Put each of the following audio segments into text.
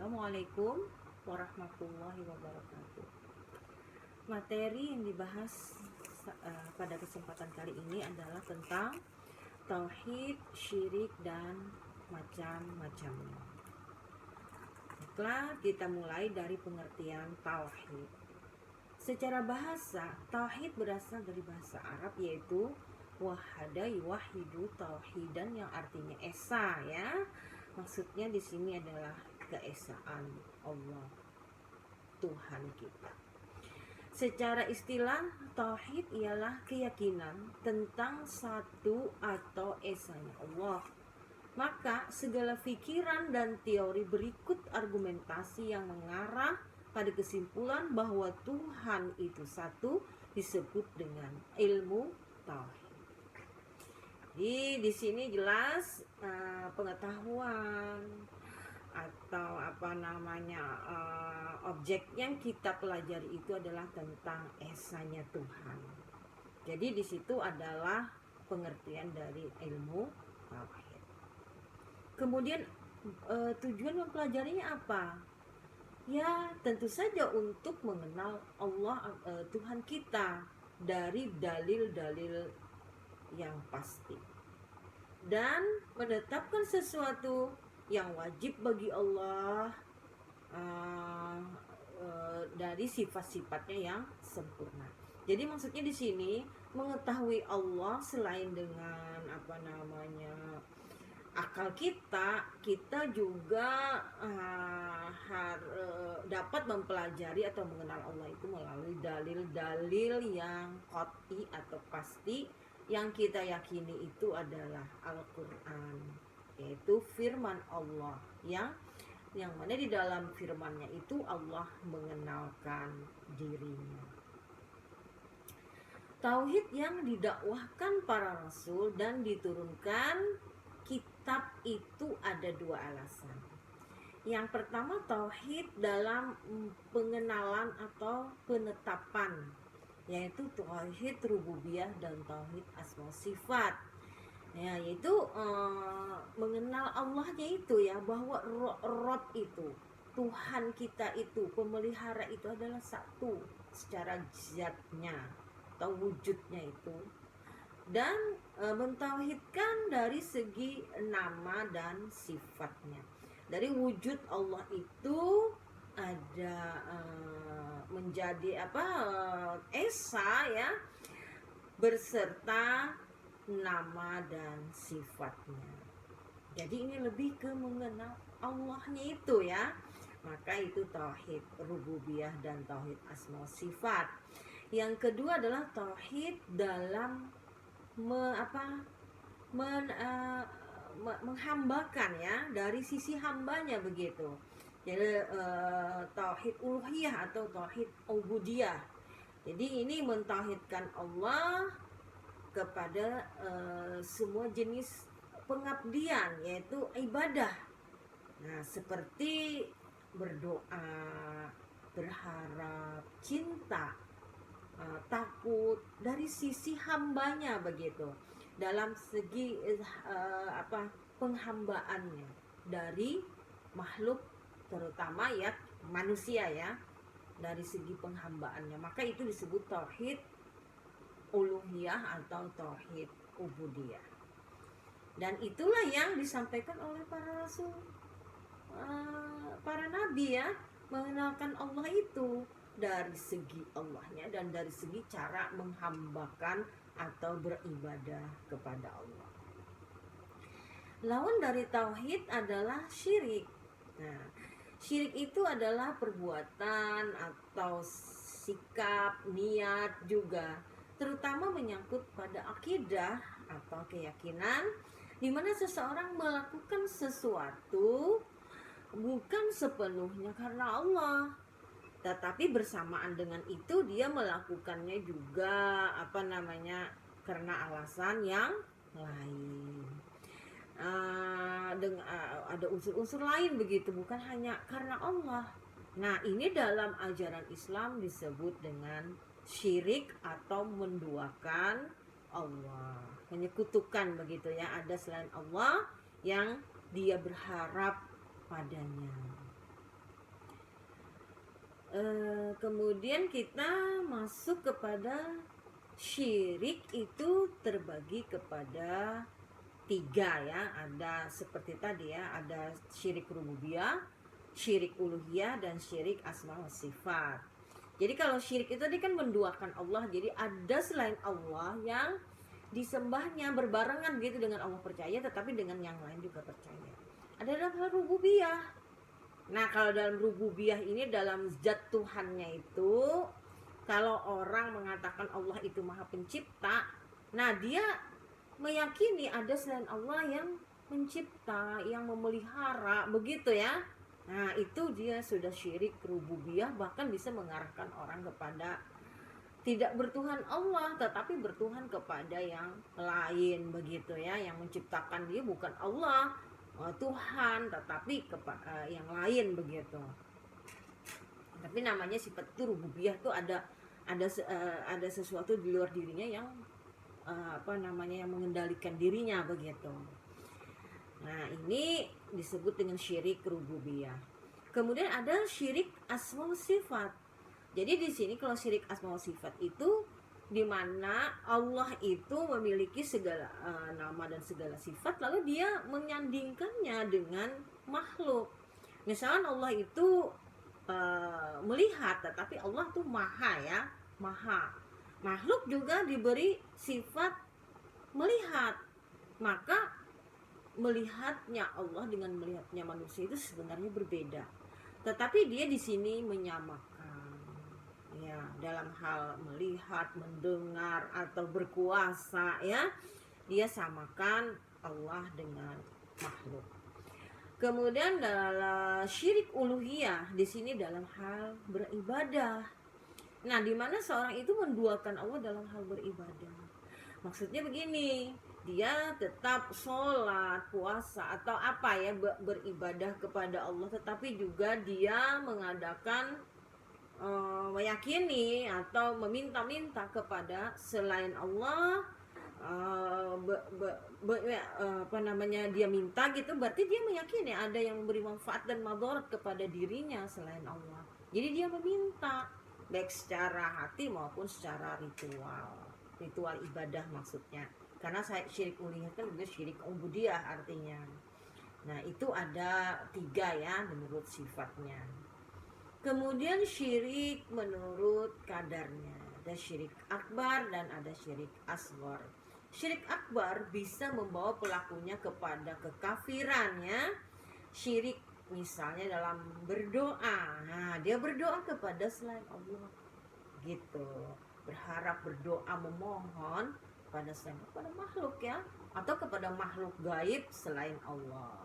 Assalamualaikum warahmatullahi wabarakatuh. Materi yang dibahas pada kesempatan kali ini adalah tentang tauhid, syirik, dan macam-macamnya. Baiklah, kita mulai dari pengertian tauhid. Secara bahasa, tauhid berasal dari bahasa Arab yaitu wahada yuwahidu tauhidan, yang artinya esa ya. Maksudnya di sini adalah keesaan Allah, Tuhan kita. Secara istilah, tauhid ialah keyakinan tentang satu atau esanya Allah. Maka segala pikiran dan teori berikut argumentasi yang mengarah pada kesimpulan bahwa Tuhan itu satu disebut dengan ilmu tauhid. Jadi di sini jelas pengetahuan atau objek yang kita pelajari itu adalah tentang esanya Tuhan. Jadi di situ adalah pengertian dari ilmu tauhid. Kemudian tujuan mempelajarinya apa? Ya tentu saja untuk mengenal Allah, Tuhan kita, dari dalil-dalil yang pasti, dan menetapkan sesuatu yang wajib bagi Allah dari sifat-sifatnya yang sempurna. Jadi maksudnya di sini mengetahui Allah selain dengan akal kita juga dapat mempelajari atau mengenal Allah itu melalui dalil-dalil yang qat'i atau pasti yang kita yakini itu adalah Al-Quran, yaitu firman Allah yang mana di dalam firman-Nya itu Allah mengenalkan dirinya. Tauhid yang didakwahkan para rasul dan diturunkan kitab itu ada dua alasan. Yang pertama, tauhid dalam pengenalan atau penetapan, yaitu tauhid rububiyah dan tauhid asma sifat. Ya, yaitu mengenal Allahnya itu ya, bahwa Rob itu, Tuhan kita itu, pemelihara itu adalah satu secara zatnya atau wujudnya itu, dan mentauhidkan dari segi nama dan sifatnya. Dari wujud Allah itu ada menjadi esa ya, beserta nama dan sifatnya. Jadi ini lebih ke mengenal Allahnya itu ya. Maka itu tauhid rububiyah dan tauhid asma sifat. Yang kedua adalah tauhid dalam menghambakan ya, dari sisi hambanya begitu. Jadi tauhid uluhiyah atau tauhid ubudiyah. Jadi ini mentauhidkan Allah kepada semua jenis pengabdian, yaitu ibadah. Nah, seperti berdoa, berharap, cinta, takut, dari sisi hambanya begitu, dalam segi penghambaannya dari makhluk, terutama ya manusia ya, dari segi penghambaannya. Maka itu disebut tauhid uluhiyah atau tauhid ubudiyah. Dan itulah yang disampaikan oleh para rasul, para nabi ya, mengenalkan Allah itu dari segi Allahnya dan dari segi cara menghambakan atau beribadah kepada Allah. Lawan dari tauhid adalah syirik. Nah, syirik itu adalah perbuatan atau sikap, niat juga, terutama menyangkut pada akidah atau keyakinan, di mana seseorang melakukan sesuatu bukan sepenuhnya karena Allah, tetapi bersamaan dengan itu dia melakukannya juga karena alasan yang lain. Ada unsur-unsur lain begitu, bukan hanya karena Allah. Nah, ini dalam ajaran Islam disebut dengan syirik atau menduakan Allah, menyekutukan begitu ya, ada selain Allah yang dia berharap padanya. Kemudian kita masuk kepada syirik, itu terbagi kepada tiga ya. Ada seperti tadi ya, ada syirik rububiyah, syirik uluhiyah, dan syirik asma wa sifat. Jadi kalau syirik itu tadi kan menduakan Allah. Jadi ada selain Allah yang disembahnya berbarengan gitu dengan Allah percaya, tetapi dengan yang lain juga percaya. Ada dalam hal rububiyah. Nah, kalau dalam rububiyah ini, dalam zat Tuhannya itu, kalau orang mengatakan Allah itu maha pencipta, nah dia meyakini ada selain Allah yang mencipta, yang memelihara, begitu ya. Nah, itu dia sudah syirik rububiyah, bahkan bisa mengarahkan orang kepada tidak bertuhan Allah, tetapi bertuhan kepada yang lain, begitu ya. Yang menciptakan dia bukan Allah, Tuhan, tetapi yang lain, begitu. Tapi namanya sifat itu rububiyah tuh ada sesuatu di luar dirinya yang yang mengendalikan dirinya, begitu. Nah, ini disebut dengan syirik rububiyah. Kemudian ada syirik asma wa sifat. Jadi di sini kalau syirik asma wa sifat itu di mana Allah itu memiliki segala nama dan segala sifat, lalu dia menyandingkannya dengan makhluk. Misalnya Allah itu melihat, tetapi Allah tuh maha ya, maha. Makhluk juga diberi sifat melihat, maka melihatnya Allah dengan melihatnya manusia itu sebenarnya berbeda. Tetapi dia di sini menyamakan, ya, dalam hal melihat, mendengar, atau berkuasa, ya, dia samakan Allah dengan makhluk. Kemudian dalam syirik uluhiyah di sini dalam hal beribadah. Nah, di mana seorang itu menduakan Allah dalam hal beribadah. Maksudnya begini, dia tetap sholat, puasa, atau apa ya, beribadah kepada Allah, tetapi juga dia mengadakan meyakini atau meminta-minta kepada selain Allah. Dia minta gitu, berarti dia meyakini ada yang memberi manfaat dan madarat kepada dirinya selain Allah. Jadi dia meminta, baik secara hati maupun secara ritual ibadah maksudnya. Karena syirik uluhiyah kan juga syirik ubudiyah artinya. Nah, itu ada 3 ya menurut sifatnya. Kemudian syirik menurut kadarnya. Ada syirik akbar dan ada syirik asghar. Syirik akbar bisa membawa pelakunya kepada kekafiran ya. Syirik misalnya dalam berdoa. Nah, dia berdoa kepada selain Allah, gitu. Berharap, berdoa, memohon pada selain, kepada makhluk ya, atau kepada makhluk gaib selain Allah.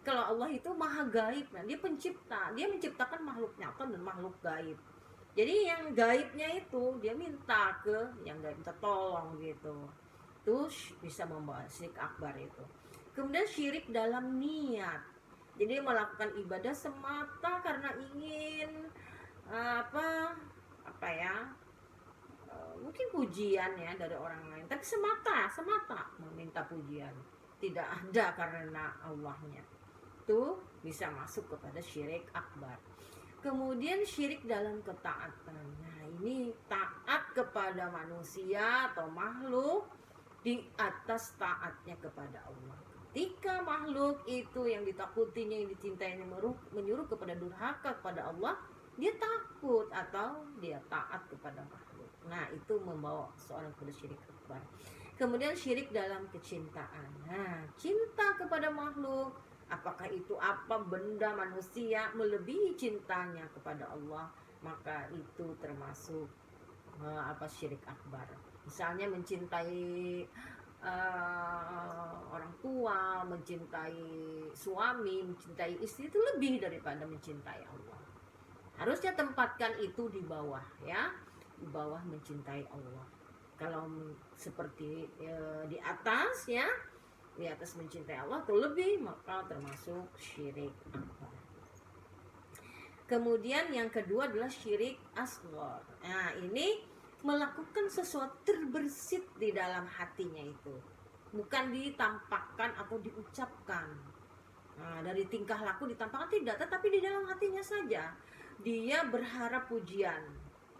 Kalau Allah itu maha gaib, nah dia pencipta, dia menciptakan makhluk nyata dan makhluk gaib. Jadi yang gaibnya itu dia minta ke yang gaib, minta tolong gitu. Terus bisa membawa syirik akbar itu. Kemudian syirik dalam niat. Jadi melakukan ibadah semata karena ingin mungkin pujian ya dari orang lain, tapi semata meminta pujian, tidak ada karena Allahnya. Itu bisa masuk kepada syirik akbar. Kemudian syirik dalam ketaatan. Nah, ini taat kepada manusia atau makhluk di atas taatnya kepada Allah. Ketika makhluk itu yang ditakutinya, yang dicintainya menyuruh kepada durhaka kepada Allah, dia takut atau dia taat kepada makhluk. Nah, itu membawa seorang kepada syirik akbar. Kemudian syirik dalam kecintaan. Nah, cinta kepada makhluk, apakah itu apa benda manusia melebihi cintanya kepada Allah, maka itu termasuk syirik akbar. Misalnya mencintai orang tua, mencintai suami, mencintai istri itu lebih daripada mencintai Allah. Harusnya tempatkan itu di bawah ya, di bawah mencintai Allah. Kalau seperti di atas ya, di atas mencintai Allah atau lebih, maka termasuk syirik akbar. Kemudian yang kedua adalah syirik asghar. Nah, ini melakukan sesuatu terbersit di dalam hatinya itu, bukan ditampakkan atau diucapkan. Nah, dari tingkah laku ditampakkan tidak, tetapi di dalam hatinya saja. dia berharap pujian,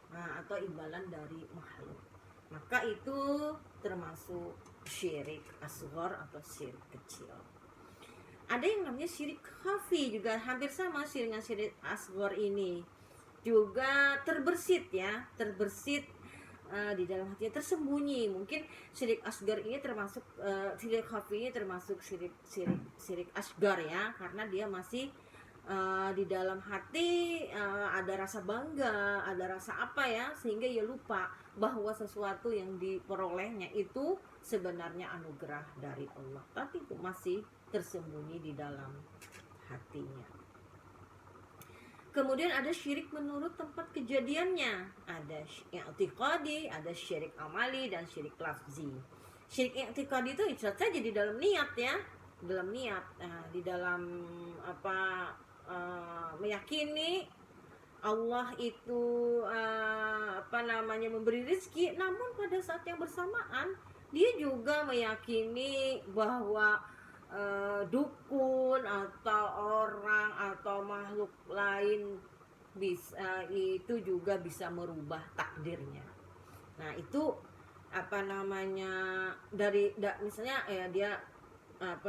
atau imbalan dari makhluk, maka itu termasuk syirik asghar atau syirik kecil. Ada yang namanya syirik khafi, juga hampir sama syirik dengan syirik asghar ini, juga terbersit ya, terbersit di dalam hatinya, tersembunyi. Mungkin syirik asgar ini termasuk syirik khafi ini termasuk syirik asgar ya, karena dia masih di dalam hati ada rasa bangga, ada rasa apa ya, sehingga ia lupa bahwa sesuatu yang diperolehnya itu sebenarnya anugerah dari Allah, tapi itu masih tersembunyi di dalam hatinya. Kemudian ada syirik menurut tempat kejadiannya, ada i'tiqadi, ada syirik amali, dan syirik lafzi. Syirik i'tiqadi itu saja di dalam niat ya, dalam niat, di dalam meyakini Allah itu memberi rezeki, namun pada saat yang bersamaan dia juga meyakini bahwa dukun atau orang atau makhluk lain itu juga bisa merubah takdirnya. Nah itu misalnya dia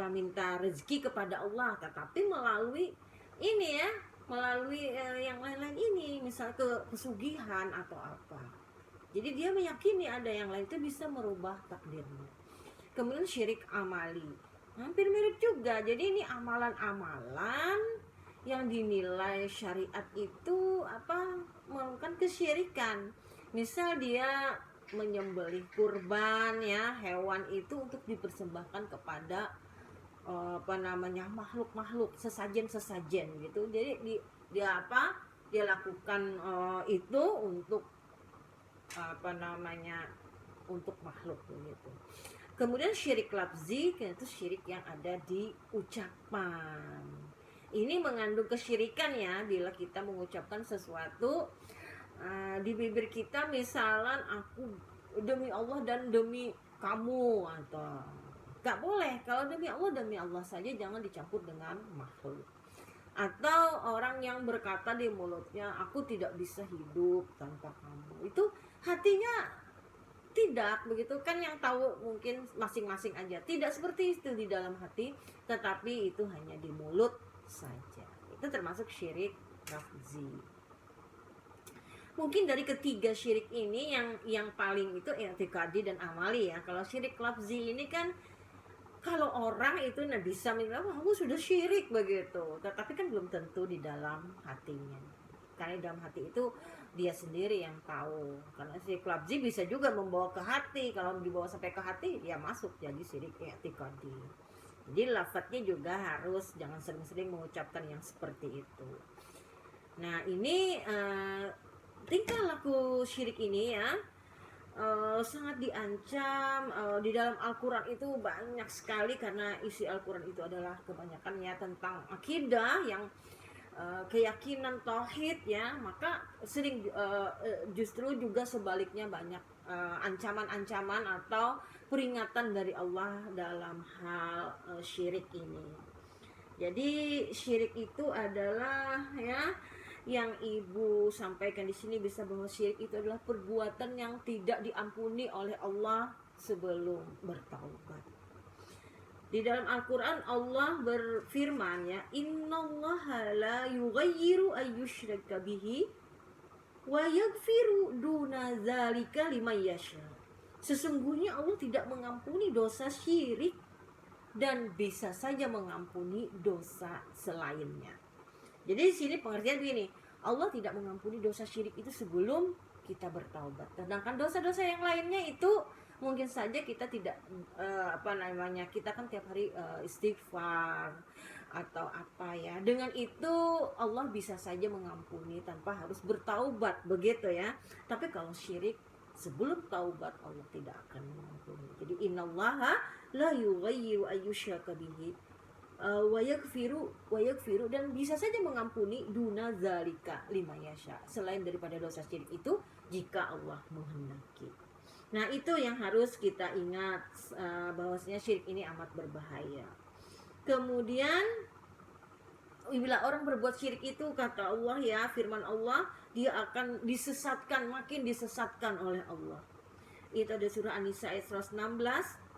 minta rezeki kepada Allah, tetapi melalui ini ya, melalui yang lain-lain ini, misal kesugihan atau apa. Jadi dia meyakini ada yang lain itu bisa merubah takdirnya. Kemudian syirik amali, hampir mirip juga. Jadi ini amalan-amalan yang dinilai syariat itu melakukan kesyirikan. Misal dia menyembelih kurban ya, hewan itu untuk dipersembahkan kepada makhluk-makhluk, sesajen gitu. Jadi dia lakukan itu untuk untuk makhluk begitu. Kemudian syirik lafzi, itu syirik yang ada di ucapan. Ini mengandung kesyirikan ya, bila kita mengucapkan sesuatu di bibir kita, misalnya aku demi Allah dan demi kamu, atau gak boleh. Kalau demi Allah saja, jangan dicampur dengan makhluk. Atau orang yang berkata di mulutnya, aku tidak bisa hidup tanpa kamu, itu hatinya tidak begitu kan, yang tahu mungkin masing-masing aja. Tidak seperti itu di dalam hati, tetapi itu hanya di mulut saja. Itu termasuk syirik lafzi. Mungkin dari ketiga syirik ini yang paling itu i'tiqadi dan amali ya. Kalau syirik lafzi ini kan, kalau orang itu bisa bilang, wah kamu sudah syirik begitu, tetapi kan belum tentu di dalam hatinya, karena di dalam hati itu dia sendiri yang tahu. Karena syirik lafzi bisa juga membawa ke hati, kalau dibawa sampai ke hati ya masuk jadi syirik i'tiqadi. Jadi lafadznya juga harus jangan sering-sering mengucapkan yang seperti itu. Nah ini tingkah laku syirik ini ya sangat diancam. Di dalam Al-Quran itu banyak sekali, karena isi Al-Quran itu adalah kebanyakannya tentang akidah, yang keyakinan tauhid ya. Maka sering justru juga sebaliknya banyak ancaman-ancaman atau peringatan dari Allah dalam hal syirik ini. Jadi syirik itu adalah ya, yang ibu sampaikan di sini bisa bahwa syirik itu adalah perbuatan yang tidak diampuni oleh Allah sebelum bertaubat. Di dalam Al-Quran Allah berfirman ya, innallaha la yughayyiru ayyushraka bihi wa yaghfiru duna dzalika liman yasha. Sesungguhnya Allah tidak mengampuni dosa syirik dan bisa saja mengampuni dosa selainnya. Jadi di sini pengertian begini, Allah tidak mengampuni dosa syirik itu sebelum kita bertaubat. Sedangkan dosa-dosa yang lainnya itu mungkin saja kita tidak kita kan tiap hari istighfar atau apa ya. Dengan itu Allah bisa saja mengampuni tanpa harus bertaubat begitu ya. Tapi kalau syirik sebelum taubat Allah tidak akan mengampuni. Jadi innallaha la yughayyiru ayyushraka bihi wa yaghfiru dan bisa saja mengampuni duna zalika liman yasha, selain daripada dosa syirik itu jika Allah menghendaki. Nah itu yang harus kita ingat, bahwasanya syirik ini amat berbahaya. Kemudian bila orang berbuat syirik itu, kata Allah ya, firman Allah, dia akan disesatkan, makin disesatkan oleh Allah. Itu ada surah An-Nisa ayat 116,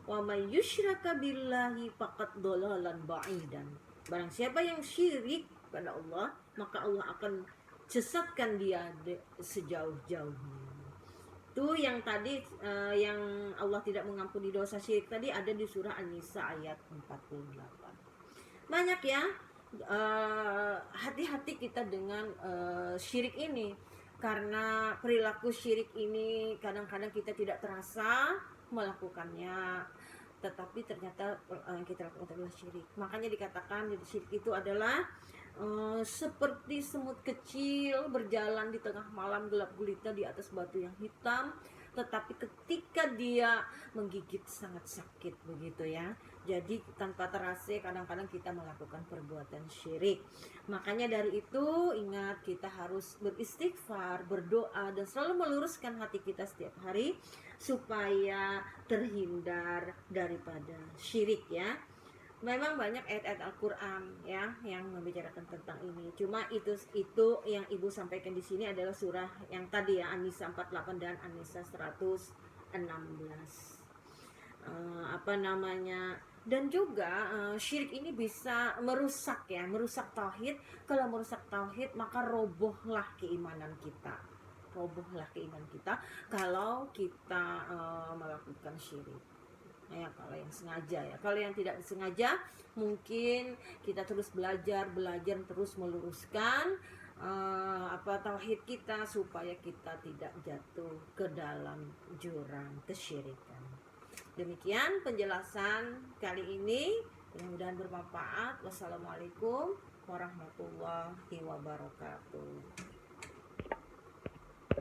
wa may yusyraka billahi faqad dhalalan ba'idan. Barang siapa yang syirik pada Allah, maka Allah akan sesatkan dia sejauh-jauhnya. Itu yang tadi yang Allah tidak mengampuni dosa syirik tadi ada di surah An-Nisa ayat 48. Banyak ya, hati-hati kita dengan syirik ini, karena perilaku syirik ini kadang-kadang kita tidak terasa melakukannya, tetapi ternyata yang kita lakukan adalah syirik. Makanya dikatakan syirik itu adalah seperti semut kecil berjalan di tengah malam gelap gulita di atas batu yang hitam, tetapi ketika dia menggigit sangat sakit, begitu ya. Jadi tanpa terasa kadang-kadang kita melakukan perbuatan syirik. Makanya dari itu ingat, kita harus beristighfar, berdoa, dan selalu meluruskan hati kita setiap hari supaya terhindar daripada syirik ya. Memang banyak ayat-ayat Al-Qur'an ya yang membicarakan tentang ini. Cuma itu yang Ibu sampaikan di sini adalah surah yang tadi ya, An-Nisa 48 dan An-Nisa 116. Dan juga syirik ini bisa merusak tauhid. Kalau merusak tauhid, maka robohlah keimanan kita. Kalau kita melakukan syirik. Ya, kalau yang sengaja ya. Kalau yang tidak disengaja, mungkin kita terus belajar terus meluruskan tauhid kita supaya kita tidak jatuh ke dalam jurang kesyirikan. Demikian penjelasan kali ini, mudah-mudahan bermanfaat. Wassalamualaikum warahmatullahi wabarakatuh.